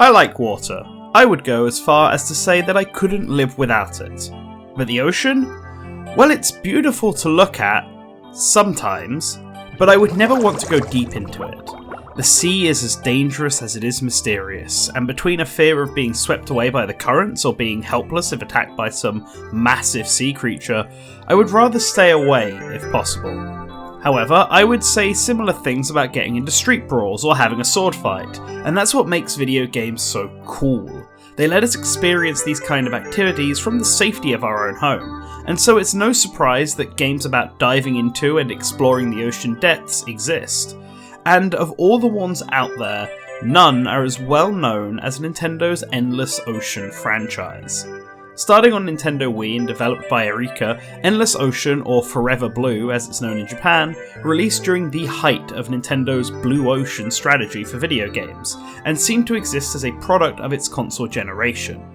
I like water. I would go as far as to say that I couldn't live without it. But the ocean? Well, it's beautiful to look at, sometimes, but I would never want to go deep into it. The sea is as dangerous as it is mysterious, and between a fear of being swept away by the currents or being helpless if attacked by some massive sea creature, I would rather stay away if possible. However, I would say similar things about getting into street brawls or having a sword fight, and that's what makes video games so cool. They let us experience these kind of activities from the safety of our own home, and so it's no surprise that games about diving into and exploring the ocean depths exist. And of all the ones out there, none are as well known as Nintendo's Endless Ocean franchise. Starting on Nintendo Wii and developed by Arika, Endless Ocean, or Forever Blue as it's known in Japan, released during the height of Nintendo's Blue Ocean strategy for video games, and seemed to exist as a product of its console generation.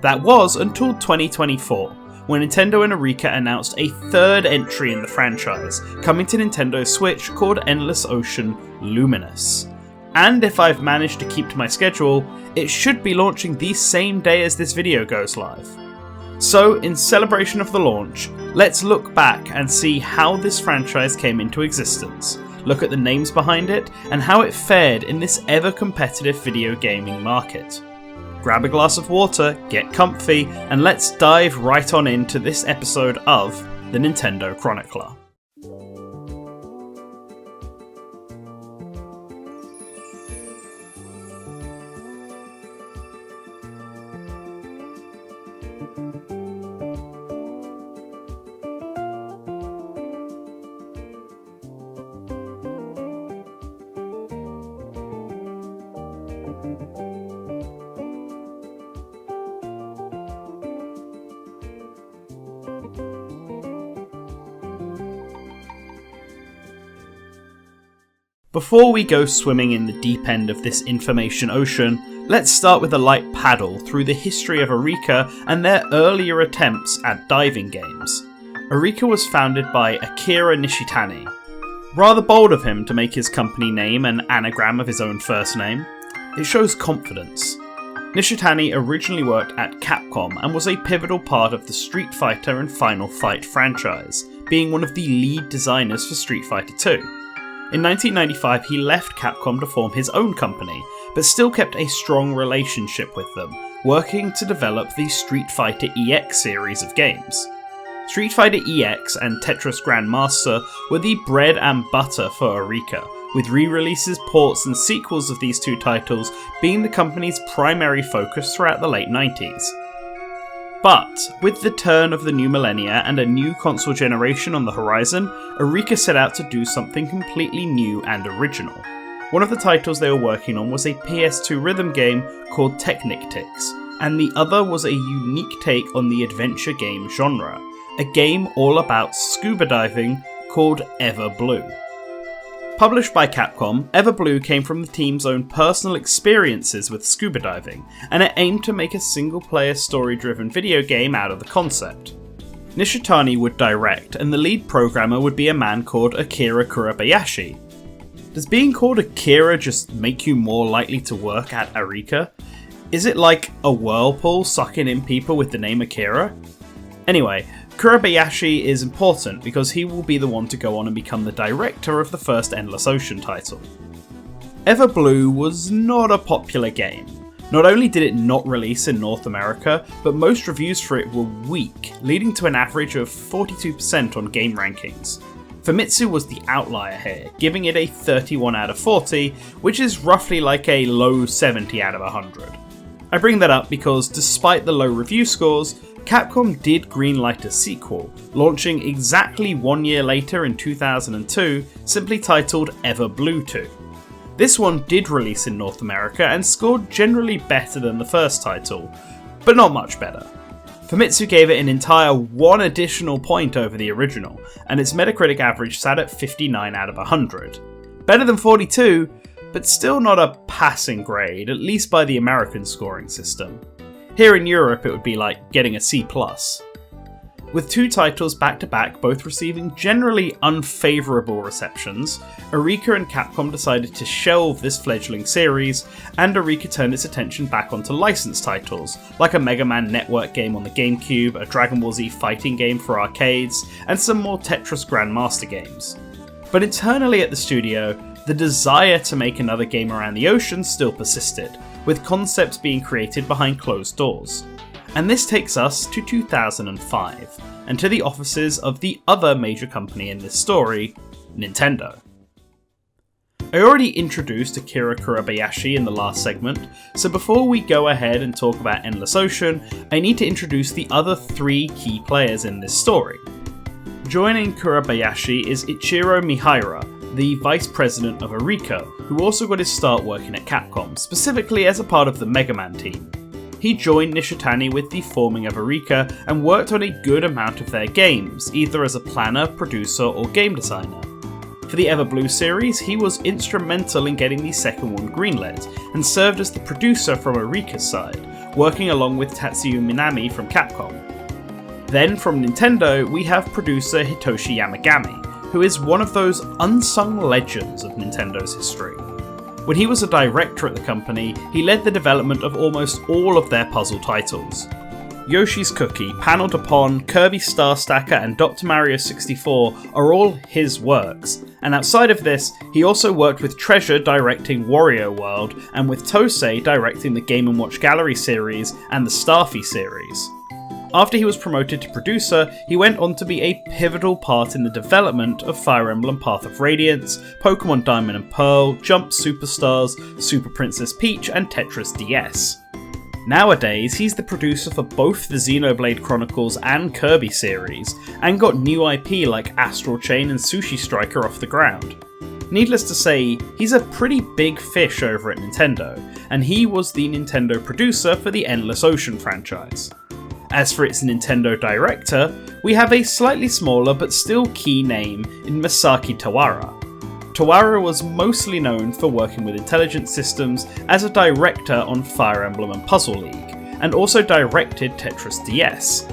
That was until 2024, when Nintendo and Arika announced a third entry in the franchise, coming to Nintendo Switch called Endless Ocean Luminous. And if I've managed to keep to my schedule, it should be launching the same day as this video goes live. So, in celebration of the launch, let's look back and see how this franchise came into existence, look at the names behind it, and how it fared in this ever-competitive video gaming market. Grab a glass of water, get comfy, and let's dive right on into this episode of the Nintendo Chronicler. Before we go swimming in the deep end of this information ocean, let's start with a light paddle through the history of Arika and their earlier attempts at diving games. Arika was founded by Akira Nishitani. Rather bold of him to make his company name an anagram of his own first name. It shows confidence. Nishitani originally worked at Capcom and was a pivotal part of the Street Fighter and Final Fight franchise, being one of the lead designers for Street Fighter 2. In 1995, he left Capcom to form his own company, but still kept a strong relationship with them, working to develop the Street Fighter EX series of games. Street Fighter EX and Tetris Grandmaster were the bread and butter for Arika, with re-releases, ports and sequels of these two titles being the company's primary focus throughout the late 90s. But, with the turn of the new millennia and a new console generation on the horizon, Arika set out to do something completely new and original. One of the titles they were working on was a PS2 rhythm game called Technic-Tix, and the other was a unique take on the adventure game genre, a game all about scuba diving called Everblue. Published by Capcom, Everblue came from the team's own personal experiences with scuba diving, and it aimed to make a single-player story-driven video game out of the concept. Nishitani would direct, and the lead programmer would be a man called Akira Kurobayashi. Does being called Akira just make you more likely to work at Arika? Is it like a whirlpool sucking in people with the name Akira? Anyway, Kurobayashi is important because he will be the one to go on and become the director of the first Endless Ocean title. Everblue was not a popular game. Not only did it not release in North America, but most reviews for it were weak, leading to an average of 42% on game rankings. Famitsu was the outlier here, giving it a 31 out of 40, which is roughly like a low 70 out of 100. I bring that up because despite the low review scores, Capcom did greenlight a sequel, launching exactly 1 year later in 2002, simply titled Everblue 2. This one did release in North America and scored generally better than the first title, but not much better. Famitsu gave it an entire 1 additional point over the original, and its Metacritic average sat at 59 out of 100. Better than 42, but still not a passing grade, at least by the American scoring system. Here in Europe it would be like getting a C+. With 2 titles back to back both receiving generally unfavourable receptions, Arika and Capcom decided to shelve this fledgling series, and Arika turned its attention back onto licensed titles, like a Mega Man Network game on the GameCube, a Dragon Ball Z fighting game for arcades, and some more Tetris Grandmaster games. But internally at the studio, the desire to make another game around the ocean still persisted, with concepts being created behind closed doors. And this takes us to 2005, and to the offices of the other major company in this story, Nintendo. I already introduced Akira Kurobayashi in the last segment, so before we go ahead and talk about Endless Ocean, I need to introduce the other 3 key players in this story. Joining Kurobayashi is Ichiro Mihara, the vice president of Arika, who also got his start working at Capcom, specifically as a part of the Mega Man team. He joined Nishitani with the forming of Arika and worked on a good amount of their games, either as a planner, producer, or game designer. For the Everblue series, he was instrumental in getting the second one greenlit, and served as the producer from Arika's side, working along with Tatsuya Minami from Capcom. Then from Nintendo, we have producer Hitoshi Yamagami, who is one of those unsung legends of Nintendo's history. When he was a director at the company, he led the development of almost all of their puzzle titles. Yoshi's Cookie, Panel de Pon, Kirby Star Stacker, and Dr. Mario 64 are all his works, and outside of this, he also worked with Treasure directing Wario World, and with Tosei directing the Game & Watch Gallery series and the Starfy series. After he was promoted to producer, he went on to be a pivotal part in the development of Fire Emblem Path of Radiance, Pokemon Diamond and Pearl, Jump Superstars, Super Princess Peach, and Tetris DS. Nowadays, he's the producer for both the Xenoblade Chronicles and Kirby series, and got new IP like Astral Chain and Sushi Striker off the ground. Needless to say, he's a pretty big fish over at Nintendo, and he was the Nintendo producer for the Endless Ocean franchise. As for its Nintendo director, we have a slightly smaller but still key name in Masaki Tawara. Tawara was mostly known for working with Intelligent Systems as a director on Fire Emblem and Puzzle League, and also directed Tetris DS.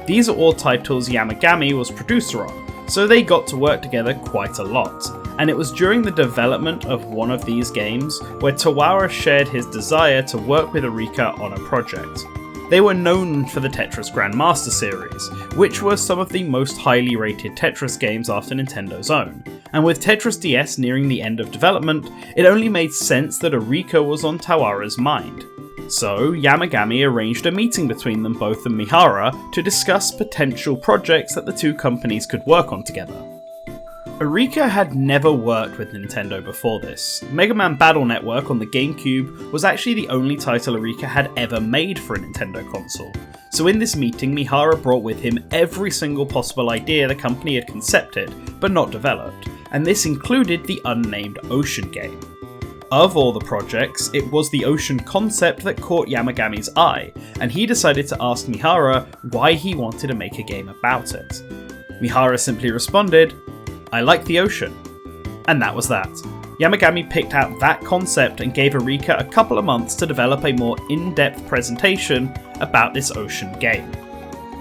These are all titles Yamagami was producer on, so they got to work together quite a lot, and it was during the development of one of these games where Tawara shared his desire to work with Arika on a project. They were known for the Tetris Grandmaster series, which were some of the most highly rated Tetris games after Nintendo's own, and with Tetris DS nearing the end of development, it only made sense that Arika was on Tawara's mind. So Yamagami arranged a meeting between them both and Mihara to discuss potential projects that the 2 companies could work on together. Arika had never worked with Nintendo before this. Mega Man Battle Network on the GameCube was actually the only title Arika had ever made for a Nintendo console, so in this meeting Mihara brought with him every single possible idea the company had concepted, but not developed, and this included the unnamed Ocean game. Of all the projects, it was the Ocean concept that caught Yamagami's eye, and he decided to ask Mihara why he wanted to make a game about it. Mihara simply responded, "I like the ocean." And that was that. Yamagami picked out that concept and gave Arika a couple of months to develop a more in-depth presentation about this ocean game.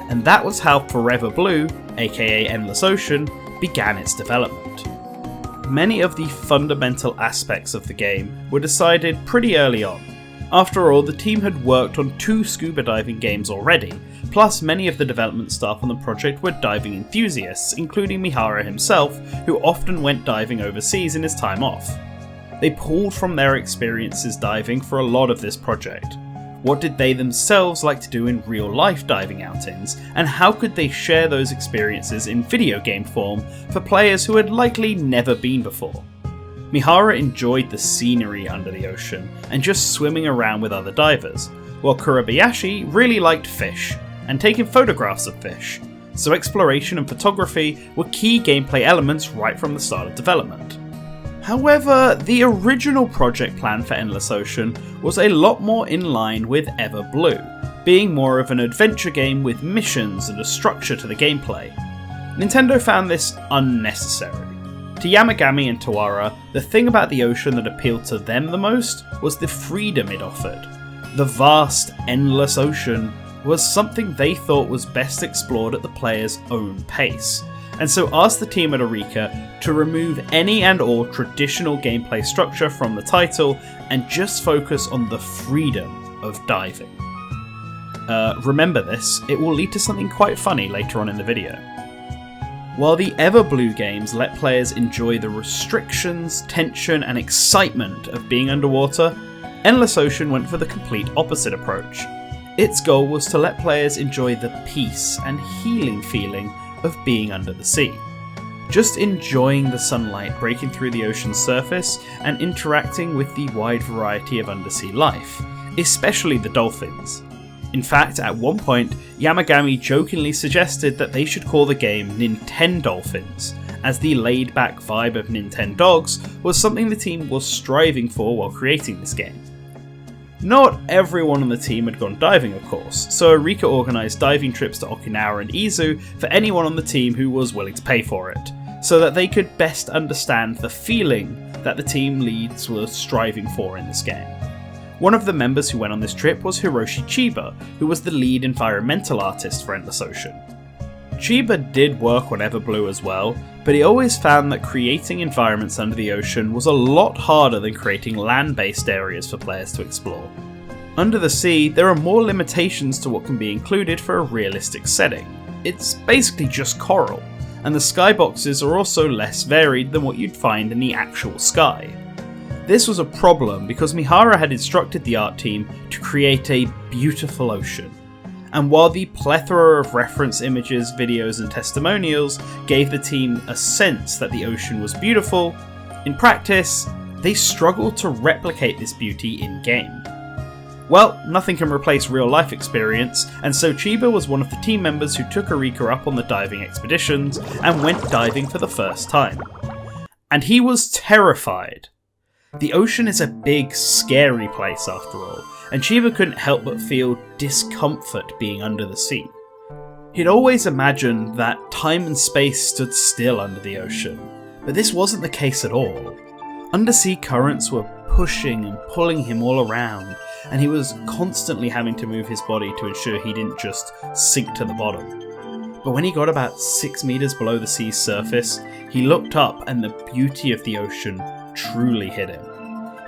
And that was how Forever Blue, aka Endless Ocean, began its development. Many of the fundamental aspects of the game were decided pretty early on. After all, the team had worked on 2 scuba diving games already, plus many of the development staff on the project were diving enthusiasts, including Mihara himself, who often went diving overseas in his time off. They pulled from their experiences diving for a lot of this project. What did they themselves like to do in real-life diving outings, and how could they share those experiences in video game form for players who had likely never been before? Mihara enjoyed the scenery under the ocean and just swimming around with other divers, while Kurobayashi really liked fish and taking photographs of fish, so exploration and photography were key gameplay elements right from the start of development. However, the original project plan for Endless Ocean was a lot more in line with Everblue, being more of an adventure game with missions and a structure to the gameplay. Nintendo found this unnecessary. To Yamagami and Tawara, the thing about the ocean that appealed to them the most was the freedom it offered. The vast, endless ocean was something they thought was best explored at the player's own pace, and so asked the team at Arika to remove any and all traditional gameplay structure from the title and just focus on the freedom of diving. Remember this, it will lead to something quite funny later on in the video. While the Everblue games let players enjoy the restrictions, tension and excitement of being underwater, Endless Ocean went for the complete opposite approach. Its goal was to let players enjoy the peace and healing feeling of being under the sea. Just enjoying the sunlight breaking through the ocean's surface and interacting with the wide variety of undersea life, especially the dolphins. In fact, at one point, Yamagami jokingly suggested that they should call the game Nintendolphins, as the laid-back vibe of Nintendogs was something the team was striving for while creating this game. Not everyone on the team had gone diving, of course, so Arika organised diving trips to Okinawa and Izu for anyone on the team who was willing to pay for it, so that they could best understand the feeling that the team leads were striving for in this game. One of the members who went on this trip was Hiroshi Chiba, who was the lead environmental artist for Endless Ocean. Chiba did work on Everblue as well, but he always found that creating environments under the ocean was a lot harder than creating land-based areas for players to explore. Under the sea, there are more limitations to what can be included for a realistic setting. It's basically just coral, and the skyboxes are also less varied than what you'd find in the actual sky. This was a problem because Mihara had instructed the art team to create a beautiful ocean. And while the plethora of reference images, videos and testimonials gave the team a sense that the ocean was beautiful, in practice, they struggled to replicate this beauty in-game. Well, nothing can replace real-life experience, and so Chiba was one of the team members who took Arika up on the diving expeditions and went diving for the first time. And he was terrified. The ocean is a big, scary place after all, and Chiba couldn't help but feel discomfort being under the sea. He'd always imagined that time and space stood still under the ocean, but this wasn't the case at all. Undersea currents were pushing and pulling him all around, and he was constantly having to move his body to ensure he didn't just sink to the bottom. But when he got about 6 meters below the sea's surface, he looked up and the beauty of the ocean truly hit him.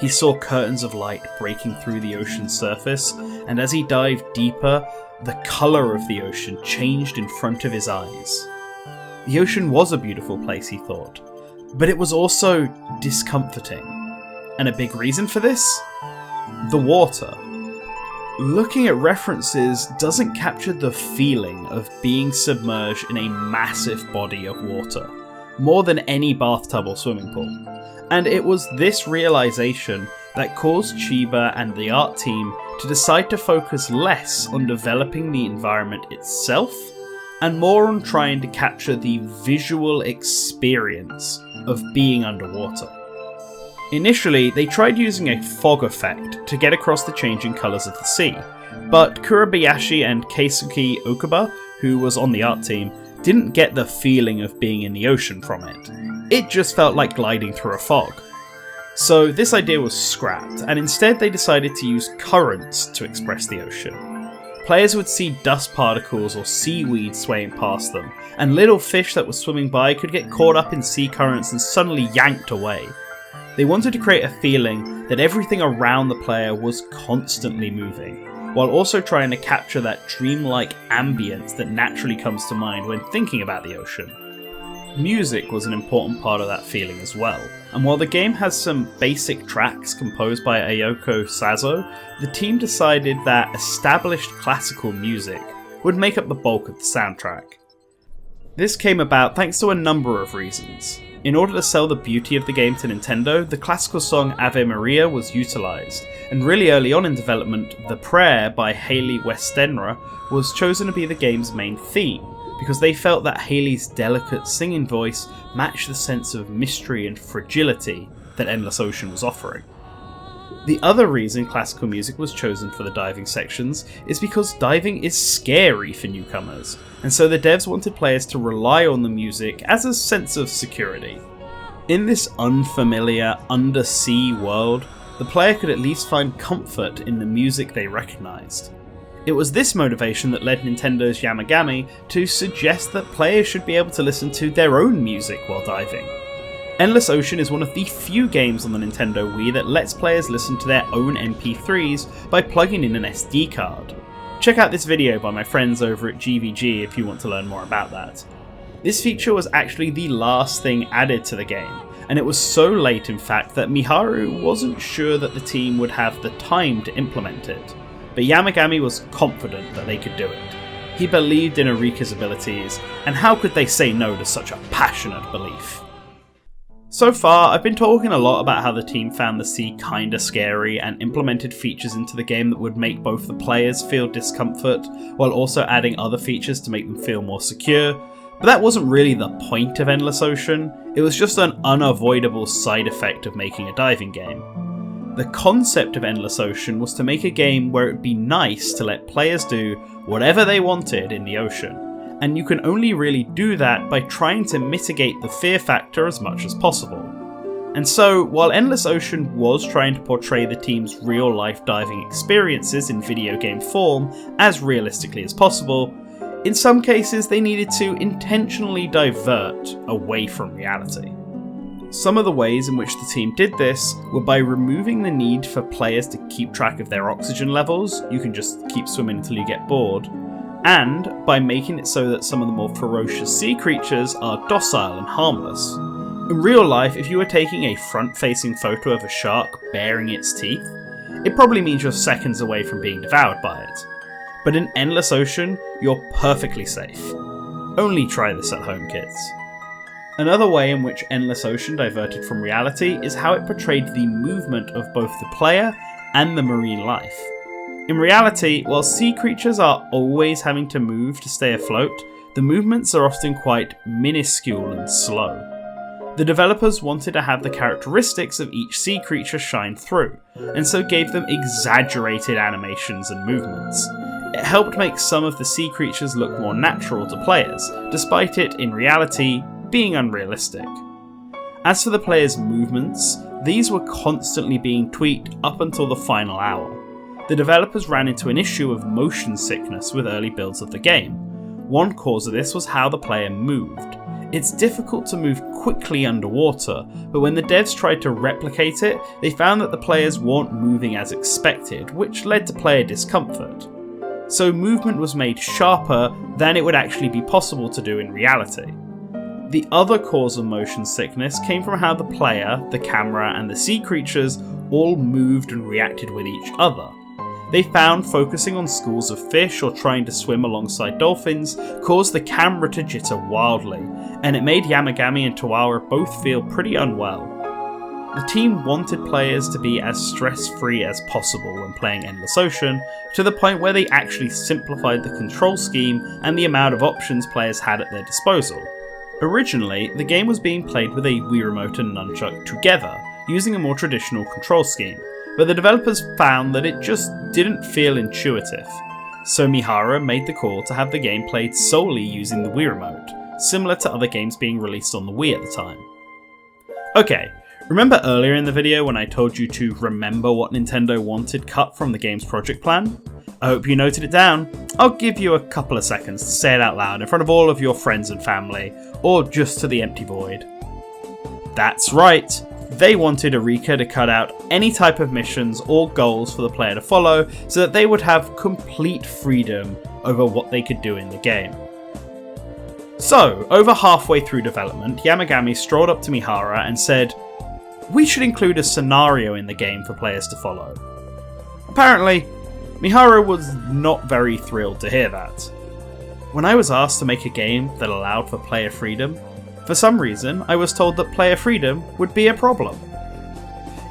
He saw curtains of light breaking through the ocean's surface, and as he dived deeper, the colour of the ocean changed in front of his eyes. The ocean was a beautiful place, he thought, but it was also discomforting. And a big reason for this? The water. Looking at references doesn't capture the feeling of being submerged in a massive body of water, more than any bathtub or swimming pool. And it was this realization that caused Chiba and the art team to decide to focus less on developing the environment itself and more on trying to capture the visual experience of being underwater. Initially, they tried using a fog effect to get across the changing colours of the sea, but Kurabayashi and Keisuke Okuba, who was on the art team, didn't get the feeling of being in the ocean from it. It just felt like gliding through a fog. So this idea was scrapped, and instead they decided to use currents to express the ocean. Players would see dust particles or seaweed swaying past them, and little fish that were swimming by could get caught up in sea currents and suddenly yanked away. They wanted to create a feeling that everything around the player was constantly moving, while also trying to capture that dreamlike ambience that naturally comes to mind when thinking about the ocean. Music was an important part of that feeling as well, and while the game has some basic tracks composed by Ayako Sazo, the team decided that established classical music would make up the bulk of the soundtrack. This came about thanks to a number of reasons. In order to sell the beauty of the game to Nintendo, the classical song Ave Maria was utilised, and really early on in development, The Prayer by Hayley Westenra was chosen to be the game's main theme, because they felt that Hayley's delicate singing voice matched the sense of mystery and fragility that Endless Ocean was offering. The other reason classical music was chosen for the diving sections is because diving is scary for newcomers, and so the devs wanted players to rely on the music as a sense of security. In this unfamiliar, undersea world, the player could at least find comfort in the music they recognised. It was this motivation that led Nintendo's Yamagami to suggest that players should be able to listen to their own music while diving. Endless Ocean is one of the few games on the Nintendo Wii that lets players listen to their own MP3s by plugging in an SD card. Check out this video by my friends over at GVG if you want to learn more about that. This feature was actually the last thing added to the game, and it was so late in fact that Miharu wasn't sure that the team would have the time to implement it, but Yamagami was confident that they could do it. He believed in Arika's abilities, and how could they say no to such a passionate belief? So far, I've been talking a lot about how the team found the sea kinda scary and implemented features into the game that would make both the players feel discomfort, while also adding other features to make them feel more secure, but that wasn't really the point of Endless Ocean, it was just an unavoidable side effect of making a diving game. The concept of Endless Ocean was to make a game where it would be nice to let players do whatever they wanted in the ocean, and you can only really do that by trying to mitigate the fear factor as much as possible. And so, while Endless Ocean was trying to portray the team's real-life diving experiences in video game form as realistically as possible, in some cases they needed to intentionally divert away from reality. Some of the ways in which the team did this were by removing the need for players to keep track of their oxygen levels, you can just keep swimming until you get bored, and by making it so that some of the more ferocious sea creatures are docile and harmless. In real life, if you were taking a front-facing photo of a shark baring its teeth, it probably means you're seconds away from being devoured by it. But in Endless Ocean, you're perfectly safe. Only try this at home, kids. Another way in which Endless Ocean diverted from reality is how it portrayed the movement of both the player and the marine life. In reality, while sea creatures are always having to move to stay afloat, the movements are often quite minuscule and slow. The developers wanted to have the characteristics of each sea creature shine through, and so gave them exaggerated animations and movements. It helped make some of the sea creatures look more natural to players, despite it, in reality, being unrealistic. As for the players' movements, these were constantly being tweaked up until the final hour. The developers ran into an issue of motion sickness with early builds of the game. One cause of this was how the player moved. It's difficult to move quickly underwater, but when the devs tried to replicate it, they found that the players weren't moving as expected, which led to player discomfort. So movement was made sharper than it would actually be possible to do in reality. The other cause of motion sickness came from how the player, the camera, and the sea creatures all moved and reacted with each other. They found focusing on schools of fish or trying to swim alongside dolphins caused the camera to jitter wildly, and it made Yamagami and Toara both feel pretty unwell. The team wanted players to be as stress-free as possible when playing Endless Ocean, to the point where they actually simplified the control scheme and the amount of options players had at their disposal. Originally, the game was being played with a Wii Remote and Nunchuck together, using a more traditional control scheme, but the developers found that it just didn't feel intuitive. So Miharu made the call to have the game played solely using the Wii Remote, similar to other games being released on the Wii at the time. Okay, remember earlier in the video when I told you to remember what Nintendo wanted cut from the game's project plan? I hope you noted it down. I'll give you a couple of seconds to say it out loud in front of all of your friends and family, or just to the empty void. That's right! They wanted Arika to cut out any type of missions or goals for the player to follow so that they would have complete freedom over what they could do in the game. So, over halfway through development, Yamagami strolled up to Miharu and said, "We should include a scenario in the game for players to follow." Apparently, Miharu was not very thrilled to hear that. When I was asked to make a game that allowed for player freedom, for some reason, I was told that player freedom would be a problem.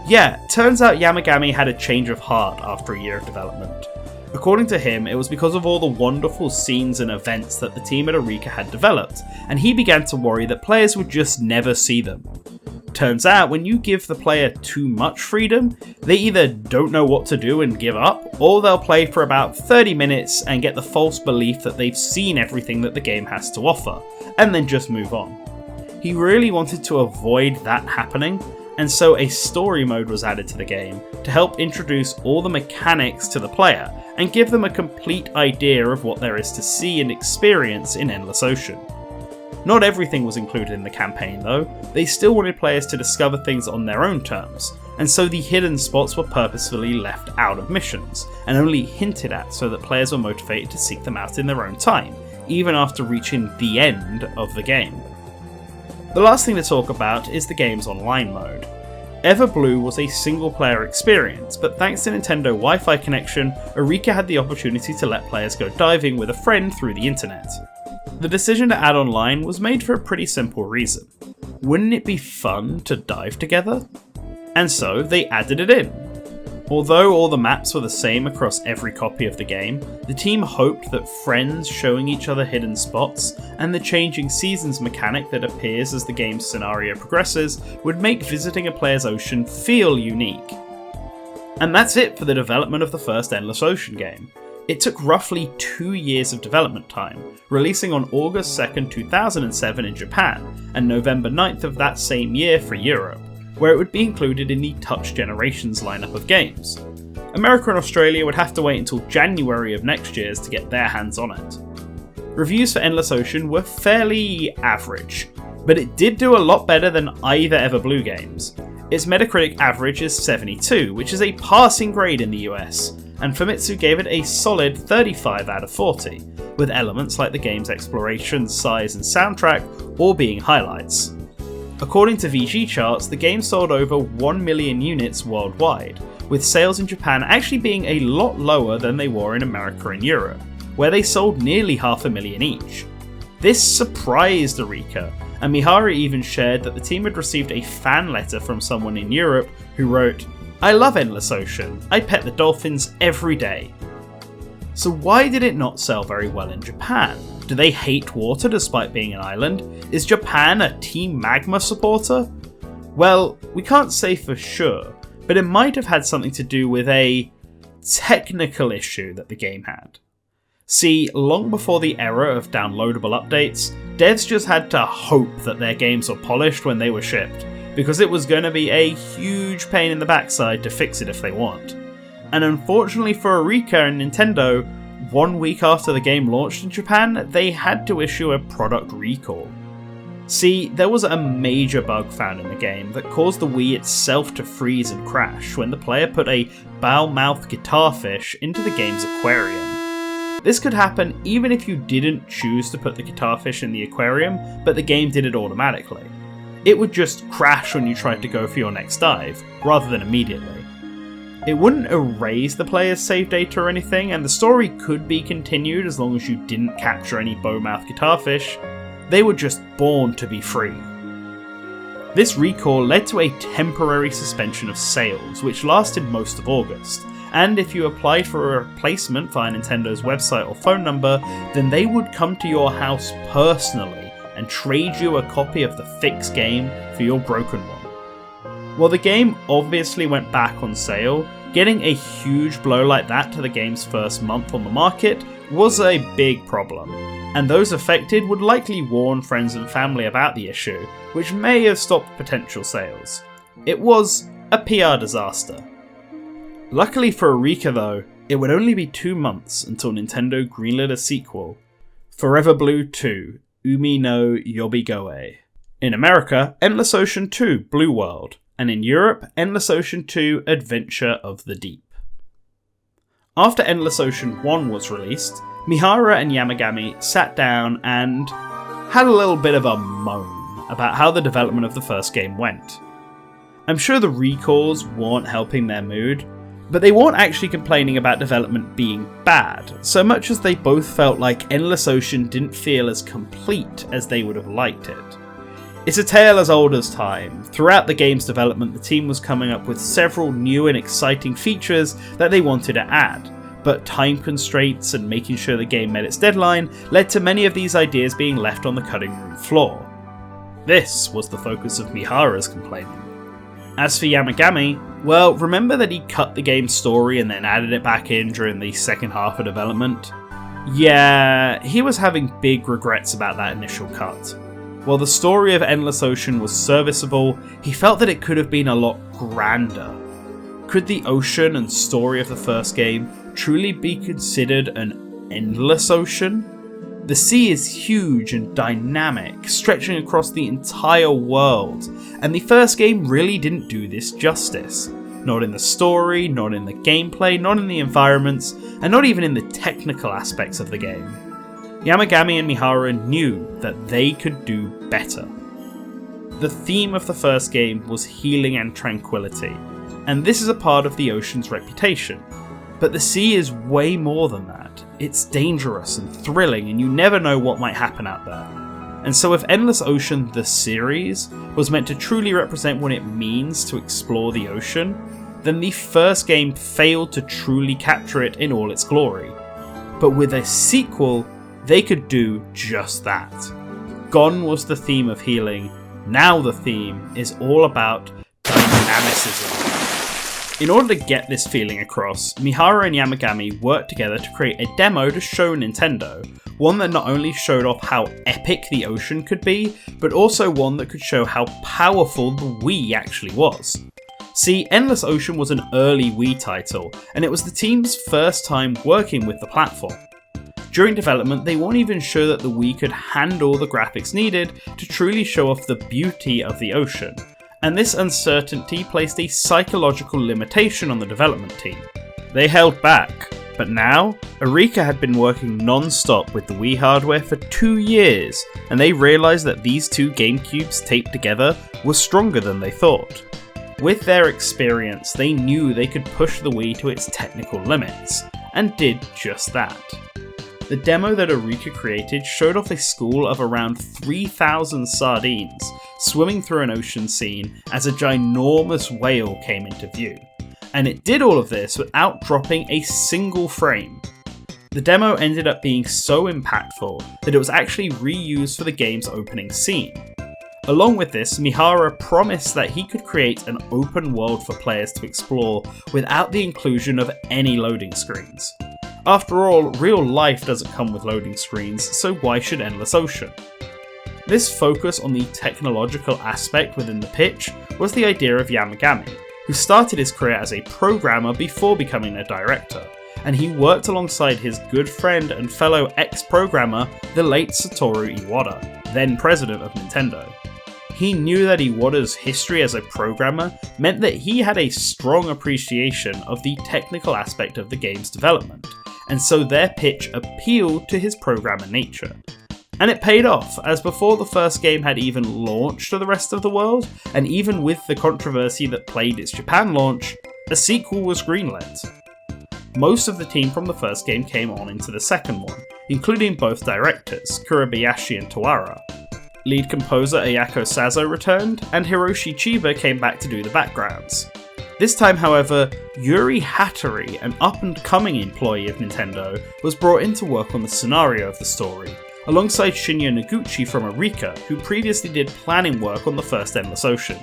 Yeah, turns out Yamagami had a change of heart after a year of development. According to him, it was because of all the wonderful scenes and events that the team at Arika had developed, and he began to worry that players would just never see them. Turns out, when you give the player too much freedom, they either don't know what to do and give up, or they'll play for about 30 minutes and get the false belief that they've seen everything that the game has to offer, and then just move on. He really wanted to avoid that happening, and so a story mode was added to the game to help introduce all the mechanics to the player and give them a complete idea of what there is to see and experience in Endless Ocean. Not everything was included in the campaign though, they still wanted players to discover things on their own terms, and so the hidden spots were purposefully left out of missions, and only hinted at so that players were motivated to seek them out in their own time, even after reaching the end of the game. The last thing to talk about is the game's online mode. Everblue was a single player experience, but thanks to Nintendo Wi-Fi connection, Arika had the opportunity to let players go diving with a friend through the internet. The decision to add online was made for a pretty simple reason. Wouldn't it be fun to dive together? And so they added it in. Although all the maps were the same across every copy of the game, the team hoped that friends showing each other hidden spots and the changing seasons mechanic that appears as the game's scenario progresses would make visiting a player's ocean feel unique. And that's it for the development of the first Endless Ocean game. It took roughly 2 years of development time, releasing on August 2nd, 2007 in Japan, and November 9th of that same year for Europe, where it would be included in the Touch Generations lineup of games. America and Australia would have to wait until January of next year to get their hands on it. Reviews for Endless Ocean were fairly average, but it did do a lot better than either Everblue games. Its Metacritic average is 72, which is a passing grade in the US, and Famitsu gave it a solid 35 out of 40, with elements like the game's exploration, size and soundtrack all being highlights. According to VG charts, the game sold over 1 million units worldwide, with sales in Japan actually being a lot lower than they were in America and Europe, where they sold nearly 500,000 each. This surprised Arika, and Mihara even shared that the team had received a fan letter from someone in Europe who wrote, "I love Endless Ocean, I pet the dolphins every day." So why did it not sell very well in Japan? Do they hate water despite being an island? Is Japan a Team Magma supporter? Well, we can't say for sure, but it might have had something to do with a technical issue that the game had. See, long before the era of downloadable updates, devs just had to hope that their games were polished when they were shipped, because it was going to be a huge pain in the backside to fix it if they want. And unfortunately for Arika and Nintendo, 1 week after the game launched in Japan, they had to issue a product recall. See, there was a major bug found in the game that caused the Wii itself to freeze and crash when the player put a bow-mouthed guitarfish into the game's aquarium. This could happen even if you didn't choose to put the guitarfish in the aquarium, but the game did it automatically. It would just crash when you tried to go for your next dive, rather than immediately. It wouldn't erase the player's save data or anything, and the story could be continued as long as you didn't capture any bow-mouthed guitarfish. They were just born to be free. This recall led to a temporary suspension of sales, which lasted most of August, and if you applied for a replacement via Nintendo's website or phone number, then they would come to your house personally and trade you a copy of the fixed game for your broken one. While the game obviously went back on sale, getting a huge blow like that to the game's first month on the market was a big problem, and those affected would likely warn friends and family about the issue, which may have stopped potential sales. It was a PR disaster. Luckily for Arika though, it would only be 2 months until Nintendo greenlit a sequel, Forever Blue 2, Umi no Yobigoe. In America, Endless Ocean 2, Blue World, and in Europe, Endless Ocean 2, Adventure of the Deep. After Endless Ocean 1 was released, Mihara and Yamagami sat down and had a little bit of a moan about how the development of the first game went. I'm sure the recalls weren't helping their mood, but they weren't actually complaining about development being bad, so much as they both felt like Endless Ocean didn't feel as complete as they would have liked it. It's a tale as old as time. Throughout the game's development, the team was coming up with several new and exciting features that they wanted to add, but time constraints and making sure the game met its deadline led to many of these ideas being left on the cutting room floor. This was the focus of Mihara's complaining. As for Yamagami, well, remember that he cut the game's story and then added it back in during the second half of development? Yeah, he was having big regrets about that initial cut. While the story of Endless Ocean was serviceable, he felt that it could have been a lot grander. Could the ocean and story of the first game truly be considered an endless ocean? The sea is huge and dynamic, stretching across the entire world, and the first game really didn't do this justice. Not in the story, not in the gameplay, not in the environments, and not even in the technical aspects of the game. Yamagami and Mihara knew that they could do better. The theme of the first game was healing and tranquility, and this is a part of the ocean's reputation. But the sea is way more than that. It's dangerous and thrilling, and you never know what might happen out there. And so if Endless Ocean the series was meant to truly represent what it means to explore the ocean, then the first game failed to truly capture it in all its glory. But with a sequel, they could do just that. Gone was the theme of healing, now the theme is all about dynamicism. In order to get this feeling across, Mihara and Yamagami worked together to create a demo to show Nintendo, one that not only showed off how epic the ocean could be, but also one that could show how powerful the Wii actually was. See, Endless Ocean was an early Wii title, and it was the team's first time working with the platform. During development, they weren't even sure that the Wii could handle the graphics needed to truly show off the beauty of the ocean. And this uncertainty placed a psychological limitation on the development team. They held back, but now, Arika had been working non-stop with the Wii hardware for 2 years, and they realised that these two GameCubes taped together were stronger than they thought. With their experience, they knew they could push the Wii to its technical limits, and did just that. The demo that Arika created showed off a school of around 3,000 sardines swimming through an ocean scene as a ginormous whale came into view. And it did all of this without dropping a single frame. The demo ended up being so impactful that it was actually reused for the game's opening scene. Along with this, Mihara promised that he could create an open world for players to explore without the inclusion of any loading screens. After all, real life doesn't come with loading screens, so why should Endless Ocean? This focus on the technological aspect within the pitch was the idea of Yamagami, who started his career as a programmer before becoming a director, and he worked alongside his good friend and fellow ex-programmer, the late Satoru Iwata, then president of Nintendo. He knew that Iwata's history as a programmer meant that he had a strong appreciation of the technical aspect of the game's development, and so their pitch appealed to his programmer nature. And it paid off, as before the first game had even launched to the rest of the world, and even with the controversy that plagued its Japan launch, a sequel was greenlit. Most of the team from the first game came on into the second one, including both directors, Kurobayashi and Tawara. Lead composer Ayako Sazo returned, and Hiroshi Chiba came back to do the backgrounds. This time, however, Yuri Hattori, an up-and-coming employee of Nintendo, was brought in to work on the scenario of the story, alongside Shinya Noguchi from Arika, who previously did planning work on the first Endless Ocean.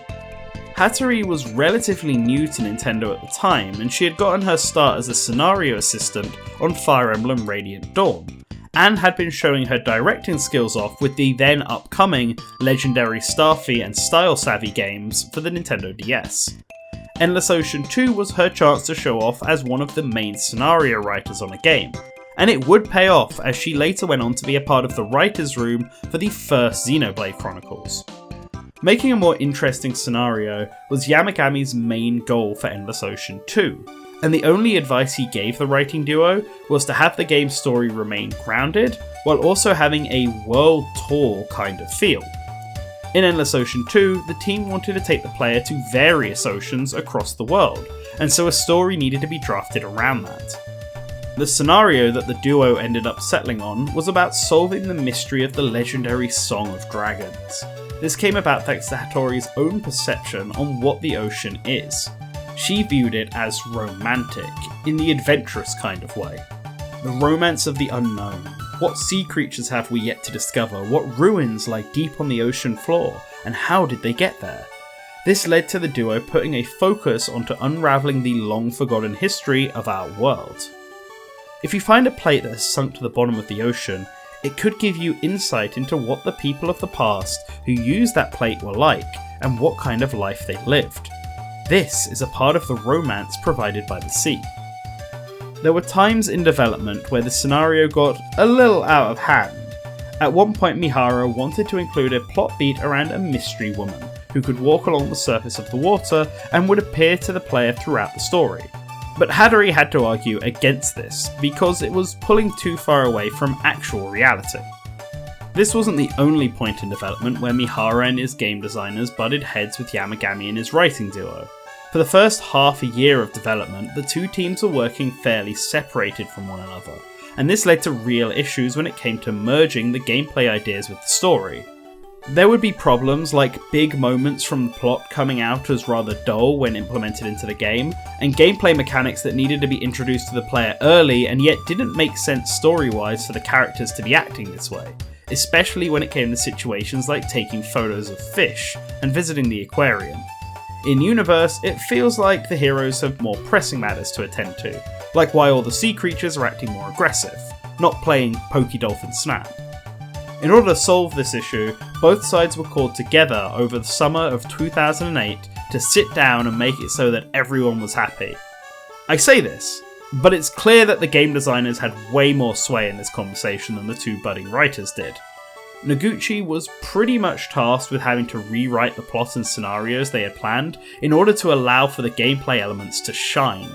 Hattori was relatively new to Nintendo at the time, and she had gotten her start as a scenario assistant on Fire Emblem Radiant Dawn, and had been showing her directing skills off with the then upcoming Legendary Starfy and Style Savvy games for the Nintendo DS. Endless Ocean 2 was her chance to show off as one of the main scenario writers on a game, and it would pay off as she later went on to be a part of the writer's room for the first Xenoblade Chronicles. Making a more interesting scenario was Yamagami's main goal for Endless Ocean 2, and the only advice he gave the writing duo was to have the game's story remain grounded, while also having a world tour kind of feel. In Endless Ocean 2, the team wanted to take the player to various oceans across the world, and so a story needed to be drafted around that. The scenario that the duo ended up settling on was about solving the mystery of the legendary Song of Dragons. This came about thanks to Hattori's own perception on what the ocean is. She viewed it as romantic, in the adventurous kind of way. The romance of the unknown. What sea creatures have we yet to discover? What ruins lie deep on the ocean floor? And how did they get there? This led to the duo putting a focus onto unravelling the long-forgotten history of our world. If you find a plate that has sunk to the bottom of the ocean, it could give you insight into what the people of the past who used that plate were like, and what kind of life they lived. This is a part of the romance provided by the sea. There were times in development where the scenario got a little out of hand. At one point Mihara wanted to include a plot beat around a mystery woman who could walk along the surface of the water and would appear to the player throughout the story. But Hattori had to argue against this because it was pulling too far away from actual reality. This wasn't the only point in development where Mihara and his game designers butted heads with Yamagami and his writing duo. For the first half a year of development, the two teams were working fairly separated from one another, and this led to real issues when it came to merging the gameplay ideas with the story. There would be problems like big moments from the plot coming out as rather dull when implemented into the game, and gameplay mechanics that needed to be introduced to the player early and yet didn't make sense story-wise for the characters to be acting this way, especially when it came to situations like taking photos of fish and visiting the aquarium. In Universe, it feels like the heroes have more pressing matters to attend to, like why all the sea creatures are acting more aggressive, not playing Pokey Dolphin Snap. In order to solve this issue, both sides were called together over the summer of 2008 to sit down and make it so that everyone was happy. I say this, but it's clear that the game designers had way more sway in this conversation than the two budding writers did. Noguchi was pretty much tasked with having to rewrite the plot and scenarios they had planned in order to allow for the gameplay elements to shine.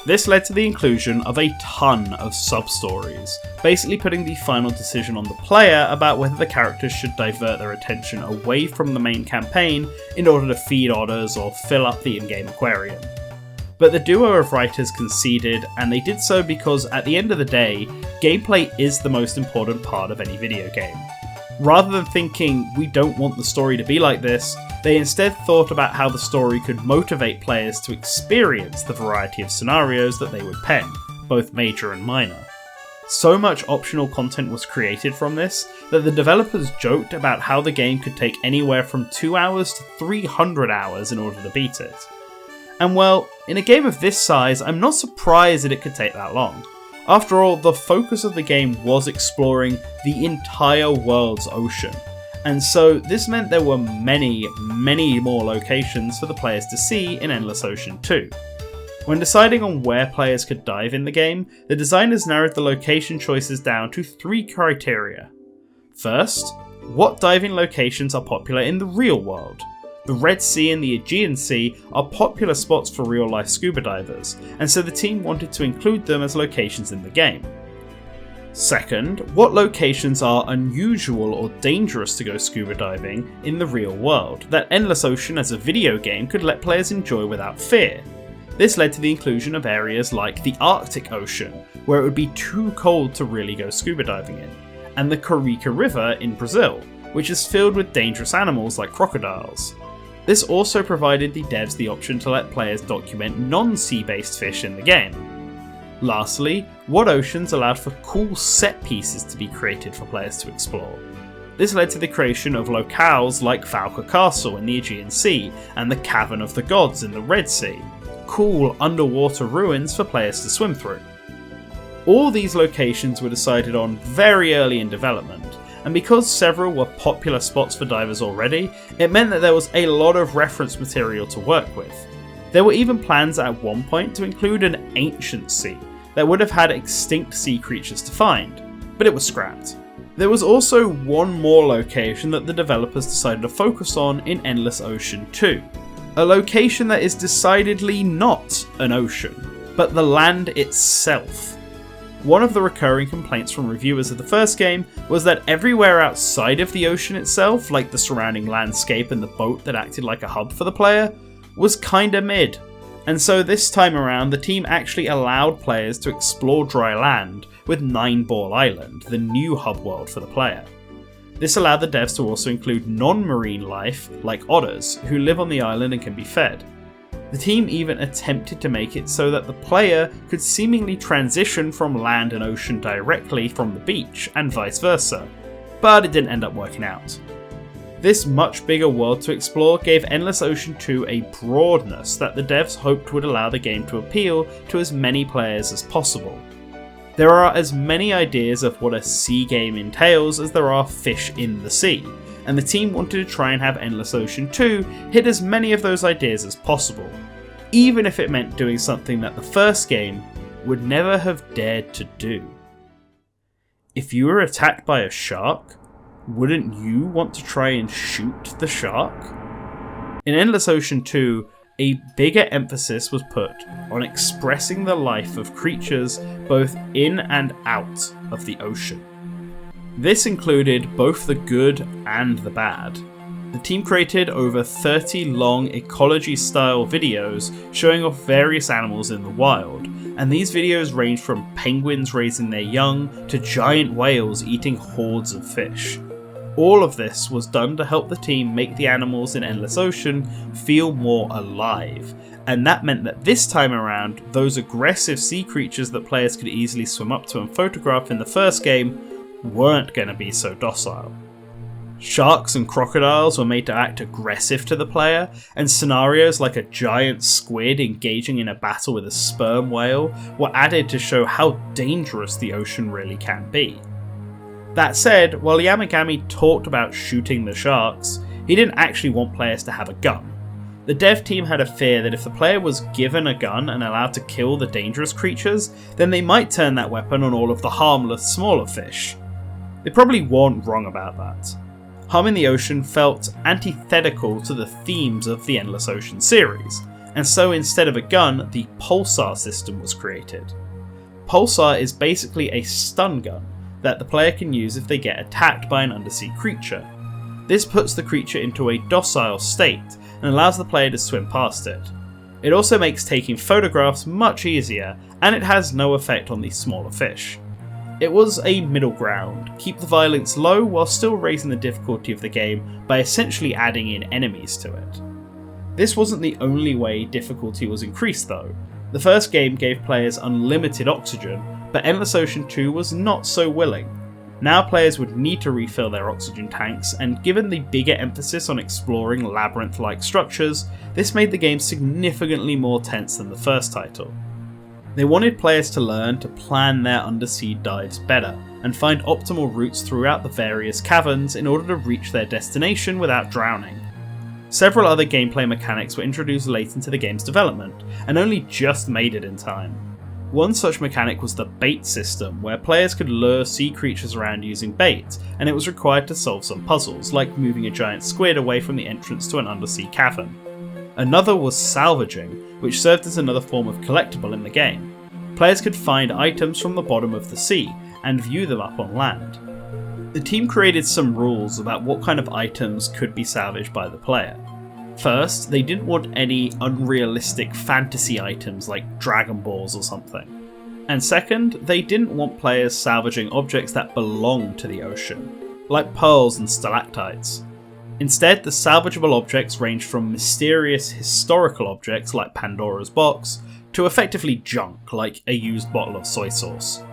This led to the inclusion of a ton of sub-stories, basically putting the final decision on the player about whether the characters should divert their attention away from the main campaign in order to feed otters or fill up the in-game aquarium. But the duo of writers conceded, and they did so because at the end of the day, gameplay is the most important part of any video game. Rather than thinking, we don't want the story to be like this, they instead thought about how the story could motivate players to experience the variety of scenarios that they would pen, both major and minor. So much optional content was created from this that the developers joked about how the game could take anywhere from 2 hours to 300 hours in order to beat it. And well, in a game of this size, I'm not surprised that it could take that long. After all, the focus of the game was exploring the entire world's ocean, and so this meant there were many more locations for the players to see in Endless Ocean 2. When deciding on where players could dive in the game, the designers narrowed the location choices down to 3 criteria. First, what diving locations are popular in the real world? The Red Sea and the Aegean Sea are popular spots for real-life scuba divers, and so the team wanted to include them as locations in the game. Second, what locations are unusual or dangerous to go scuba diving in the real world, that Endless Ocean as a video game could let players enjoy without fear? This led to the inclusion of areas like the Arctic Ocean, where it would be too cold to really go scuba diving in, and the Arika River in Brazil, which is filled with dangerous animals like crocodiles. This also provided the devs the option to let players document non-sea-based fish in the game. Lastly, what oceans allowed for cool set pieces to be created for players to explore. This led to the creation of locales like Valka Castle in the Aegean Sea and the Cavern of the Gods in the Red Sea, cool underwater ruins for players to swim through. All these locations were decided on very early in development, and because several were popular spots for divers already, it meant that there was a lot of reference material to work with. There were even plans at one point to include an ancient sea that would have had extinct sea creatures to find, but it was scrapped. There was also one more location that the developers decided to focus on in Endless Ocean 2. A location that is decidedly not an ocean, but the land itself. One of the recurring complaints from reviewers of the first game was that everywhere outside of the ocean itself, like the surrounding landscape and the boat that acted like a hub for the player, was kinda mid. And so this time around, the team actually allowed players to explore dry land with 9 Ball Island, the new hub world for the player. This allowed the devs to also include non-marine life, like otters, who live on the island and can be fed. The team even attempted to make it so that the player could seemingly transition from land and ocean directly from the beach, and vice versa, but it didn't end up working out. This much bigger world to explore gave Endless Ocean 2 a broadness that the devs hoped would allow the game to appeal to as many players as possible. There are as many ideas of what a sea game entails as there are fish in the sea, and the team wanted to try and have Endless Ocean 2 hit as many of those ideas as possible, even if it meant doing something that the first game would never have dared to do. If you were attacked by a shark, wouldn't you want to try and shoot the shark? In Endless Ocean 2, a bigger emphasis was put on expressing the life of creatures both in and out of the ocean. This included both the good and the bad. The team created over 30 long ecology-style videos showing off various animals in the wild, and these videos ranged from penguins raising their young to giant whales eating hordes of fish. All of this was done to help the team make the animals in Endless Ocean feel more alive, and that meant that this time around, those aggressive sea creatures that players could easily swim up to and photograph in the first game weren't going to be so docile. Sharks and crocodiles were made to act aggressive to the player, and scenarios like a giant squid engaging in a battle with a sperm whale were added to show how dangerous the ocean really can be. That said, while Yamagami talked about shooting the sharks, he didn't actually want players to have a gun. The dev team had a fear that if the player was given a gun and allowed to kill the dangerous creatures, then they might turn that weapon on all of the harmless, smaller fish. They probably weren't wrong about that. Harming the ocean felt antithetical to the themes of the Endless Ocean series, and so instead of a gun, the Pulsar system was created. Pulsar is basically a stun gun that the player can use if they get attacked by an undersea creature. This puts the creature into a docile state and allows the player to swim past it. It also makes taking photographs much easier, and it has no effect on the smaller fish. It was a middle ground, keep the violence low while still raising the difficulty of the game by essentially adding in enemies to it. This wasn't the only way difficulty was increased though. The first game gave players unlimited oxygen, but Endless Ocean 2 was not so willing. Now players would need to refill their oxygen tanks, and given the bigger emphasis on exploring labyrinth-like structures, this made the game significantly more tense than the first title. They wanted players to learn to plan their undersea dives better, and find optimal routes throughout the various caverns in order to reach their destination without drowning. Several other gameplay mechanics were introduced late into the game's development, and only just made it in time. One such mechanic was the bait system, where players could lure sea creatures around using bait, and it was required to solve some puzzles, like moving a giant squid away from the entrance to an undersea cavern. Another was salvaging, which served as another form of collectible in the game. Players could find items from the bottom of the sea, and view them up on land. The team created some rules about what kind of items could be salvaged by the player. First, they didn't want any unrealistic fantasy items like Dragon Balls or something. And second, they didn't want players salvaging objects that belong to the ocean, like pearls and stalactites. Instead, the salvageable objects ranged from mysterious historical objects like Pandora's box, to effectively junk like a used bottle of soy sauce.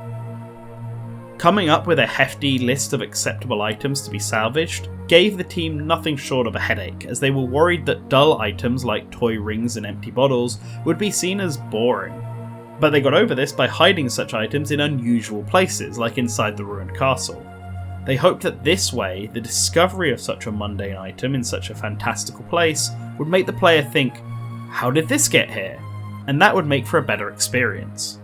Coming up with a hefty list of acceptable items to be salvaged gave the team nothing short of a headache, as they were worried that dull items like toy rings and empty bottles would be seen as boring. But they got over this by hiding such items in unusual places, like inside the ruined castle. They hoped that this way, the discovery of such a mundane item in such a fantastical place would make the player think, how did this get here? And that would make for a better experience.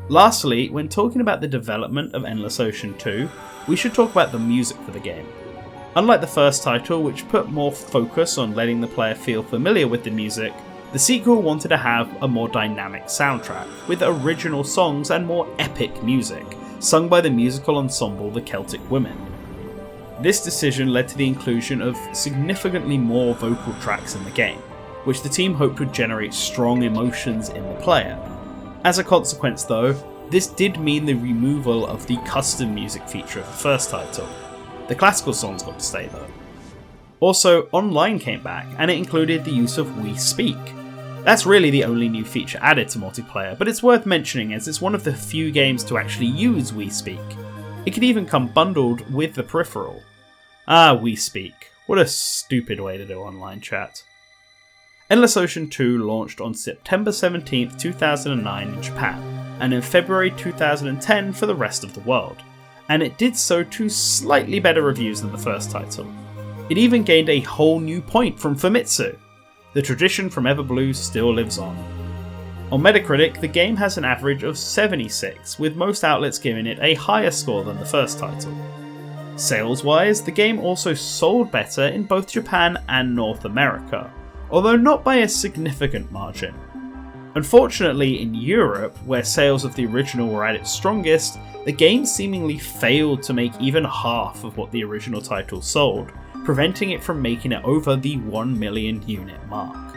Lastly, when talking about the development of Endless Ocean 2, we should talk about the music for the game. Unlike the first title, which put more focus on letting the player feel familiar with the music, the sequel wanted to have a more dynamic soundtrack, with original songs and more epic music, sung by the musical ensemble The Celtic Women. This decision led to the inclusion of significantly more vocal tracks in the game, which the team hoped would generate strong emotions in the player. As a consequence though, this did mean the removal of the custom music feature of the first title. The classical songs got to stay though. Also, online came back, and it included the use of We Speak. That's really the only new feature added to multiplayer, but it's worth mentioning as it's one of the few games to actually use We Speak. It could even come bundled with the peripheral. Ah, We Speak. What a stupid way to do online chat. Endless Ocean 2 launched on September 17th, 2009 in Japan, and in February 2010 for the rest of the world, and it did so to slightly better reviews than the first title. It even gained a whole new point from Famitsu. The tradition from Everblue still lives on. On Metacritic, the game has an average of 76, with most outlets giving it a higher score than the first title. Sales-wise, the game also sold better in both Japan and North America, although not by a significant margin. Unfortunately, in Europe, where sales of the original were at its strongest, the game seemingly failed to make even half of what the original title sold, preventing it from making it over the 1 million unit mark.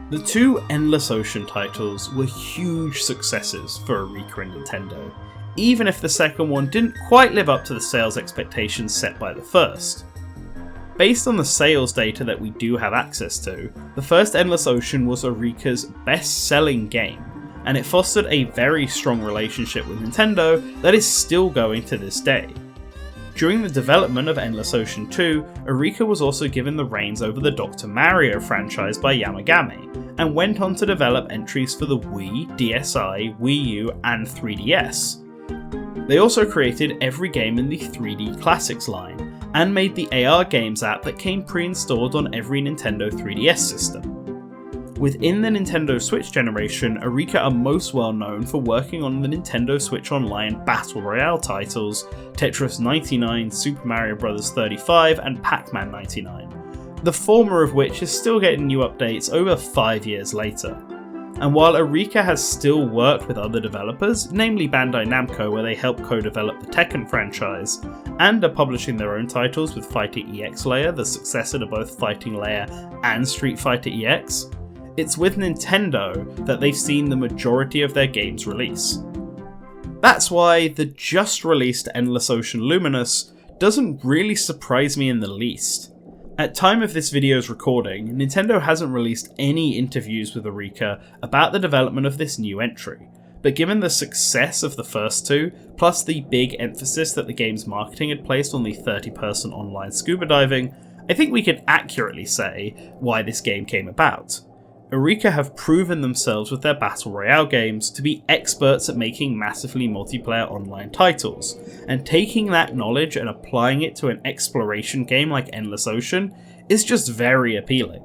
The two Endless Ocean titles were huge successes for Arika and Nintendo, even if the second one didn't quite live up to the sales expectations set by the first. Based on the sales data that we do have access to, the first Endless Ocean was Arika's best-selling game, and it fostered a very strong relationship with Nintendo that is still going to this day. During the development of Endless Ocean 2, Arika was also given the reins over the Dr. Mario franchise by Yamagami, and went on to develop entries for the Wii, DSi, Wii U, and 3DS. They also created every game in the 3D Classics line, and made the AR Games app that came pre-installed on every Nintendo 3DS system. Within the Nintendo Switch generation, Arika are most well known for working on the Nintendo Switch Online Battle Royale titles Tetris 99, Super Mario Bros. 35, and Pac-Man 99, the former of which is still getting new updates over 5 years later. And while Arika has still worked with other developers, namely Bandai Namco where they help co-develop the Tekken franchise, and are publishing their own titles with Fighter EX Layer, the successor to both Fighting Layer and Street Fighter EX, it's with Nintendo that they've seen the majority of their games release. That's why the just released Endless Ocean Luminous doesn't really surprise me in the least. At time of this video's recording, Nintendo hasn't released any interviews with Arika about the development of this new entry, but given the success of the first two, plus the big emphasis that the game's marketing had placed on the 30-person online scuba diving, I think we can accurately say why this game came about. Arika have proven themselves with their Battle Royale games to be experts at making massively multiplayer online titles, and taking that knowledge and applying it to an exploration game like Endless Ocean is just very appealing.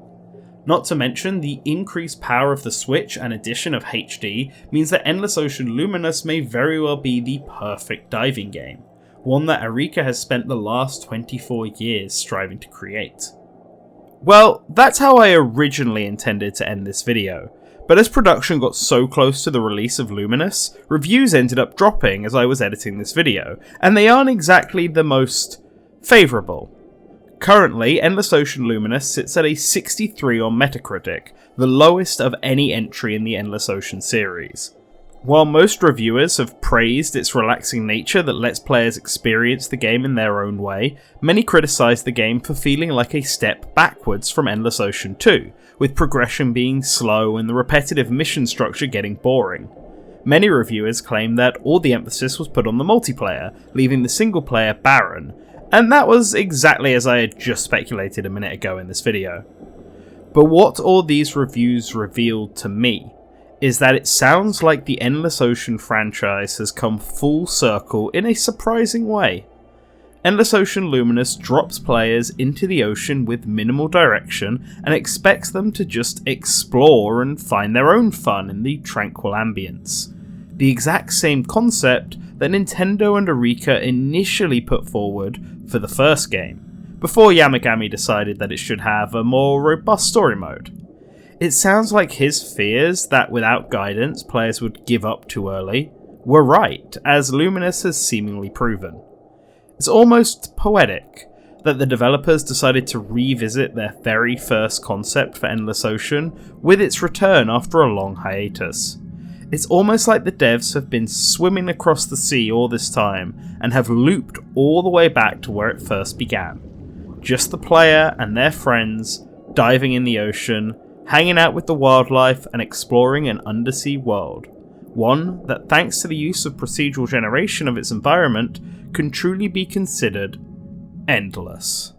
Not to mention, the increased power of the Switch and addition of HD means that Endless Ocean Luminous may very well be the perfect diving game, one that Arika has spent the last 24 years striving to create. Well, that's how I originally intended to end this video, but as production got so close to the release of Luminous, reviews ended up dropping as I was editing this video, and they aren't exactly the most favourable. Currently, Endless Ocean Luminous sits at a 63 on Metacritic, the lowest of any entry in the Endless Ocean series. While most reviewers have praised its relaxing nature that lets players experience the game in their own way, many criticise the game for feeling like a step backwards from Endless Ocean 2, with progression being slow and the repetitive mission structure getting boring. Many reviewers claim that all the emphasis was put on the multiplayer, leaving the single player barren, and that was exactly as I had just speculated a minute ago in this video. But what all these reviews revealed to me is that it sounds like the Endless Ocean franchise has come full circle in a surprising way. Endless Ocean Luminous drops players into the ocean with minimal direction and expects them to just explore and find their own fun in the tranquil ambience. The exact same concept that Nintendo and Arika initially put forward for the first game, before Yamagami decided that it should have a more robust story mode. It sounds like his fears that without guidance players would give up too early were right, as Luminous has seemingly proven. It's almost poetic that the developers decided to revisit their very first concept for Endless Ocean with its return after a long hiatus. It's almost like the devs have been swimming across the sea all this time and have looped all the way back to where it first began. Just the player and their friends diving in the ocean, hanging out with the wildlife and exploring an undersea world. One that, thanks to the use of procedural generation of its environment, can truly be considered endless.